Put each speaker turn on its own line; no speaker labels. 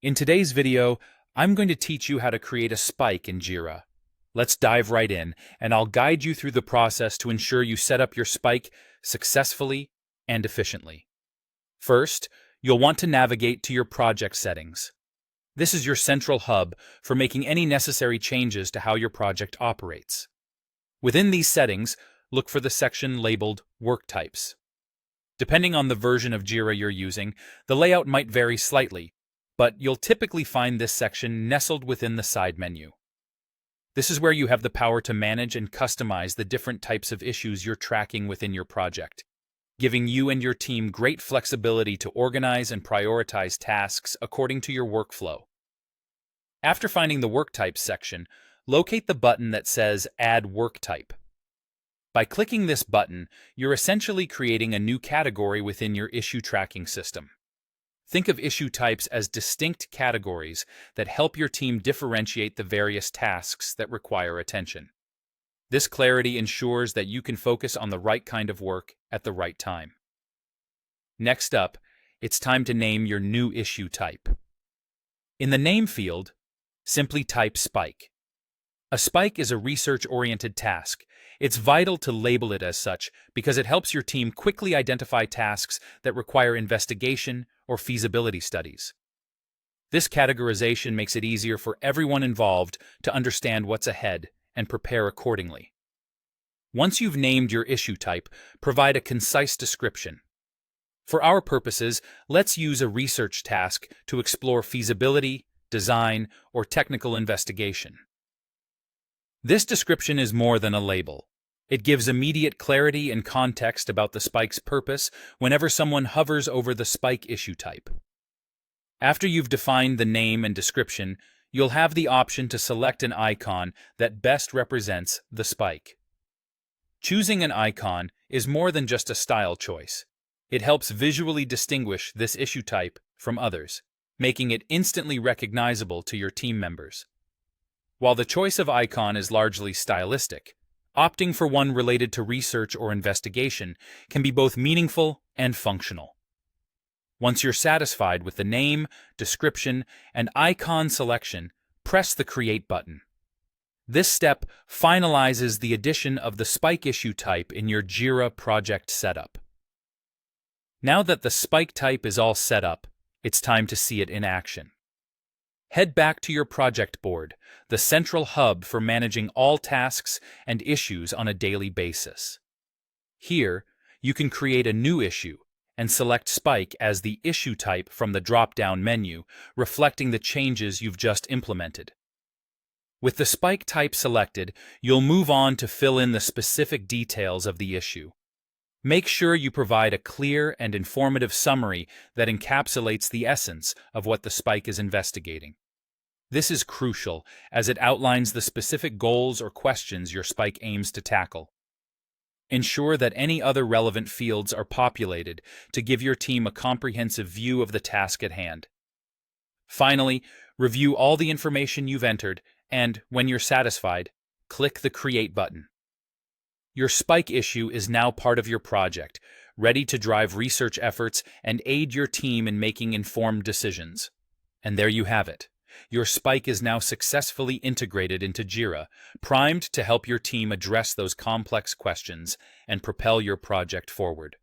In today's video, I'm going to teach you how to create a spike in Jira. Let's dive right in, and I'll guide you through the process to ensure you set up your spike successfully and efficiently. First, you'll want to navigate to your project settings. This is your central hub for making any necessary changes to how your project operates. Within these settings, look for the section labeled Work Types. Depending on the version of Jira you're using, the layout might vary slightly, but you'll typically find this section nestled within the side menu. This is where you have the power to manage and customize the different types of issues you're tracking within your project, giving you and your team great flexibility to organize and prioritize tasks according to your workflow. After finding the Work Types section, locate the button that says Add Work Type. By clicking this button, you're essentially creating a new category within your issue tracking system. Think of issue types as distinct categories that help your team differentiate the various tasks that require attention. This clarity ensures that you can focus on the right kind of work at the right time. Next up, it's time to name your new issue type. In the Name field, simply type Spike. A spike is a research-oriented task. It's vital to label it as such because it helps your team quickly identify tasks that require investigation or feasibility studies. This categorization makes it easier for everyone involved to understand what's ahead and prepare accordingly. Once you've named your issue type, provide a concise description. For our purposes, let's use a research task to explore feasibility, design, or technical investigation. This description is more than a label. It gives immediate clarity and context about the spike's purpose whenever someone hovers over the spike issue type. After you've defined the name and description, you'll have the option to select an icon that best represents the spike. Choosing an icon is more than just a style choice. It helps visually distinguish this issue type from others, making it instantly recognizable to your team members. While the choice of icon is largely stylistic, opting for one related to research or investigation can be both meaningful and functional. Once you're satisfied with the name, description, and icon selection, press the Create button. This step finalizes the addition of the spike issue type in your Jira project setup. Now that the spike type is all set up, it's time to see it in action. Head back to your project board, the central hub for managing all tasks and issues on a daily basis. Here, you can create a new issue and select Spike as the issue type from the drop-down menu, reflecting the changes you've just implemented. With the Spike type selected, you'll move on to fill in the specific details of the issue. Make sure you provide a clear and informative summary that encapsulates the essence of what the spike is investigating. This is crucial as it outlines the specific goals or questions your spike aims to tackle. Ensure that any other relevant fields are populated to give your team a comprehensive view of the task at hand. Finally, review all the information you've entered and, when you're satisfied, click the Create button. Your spike issue is now part of your project, ready to drive research efforts and aid your team in making informed decisions. And there you have it. Your spike is now successfully integrated into Jira, primed to help your team address those complex questions and propel your project forward.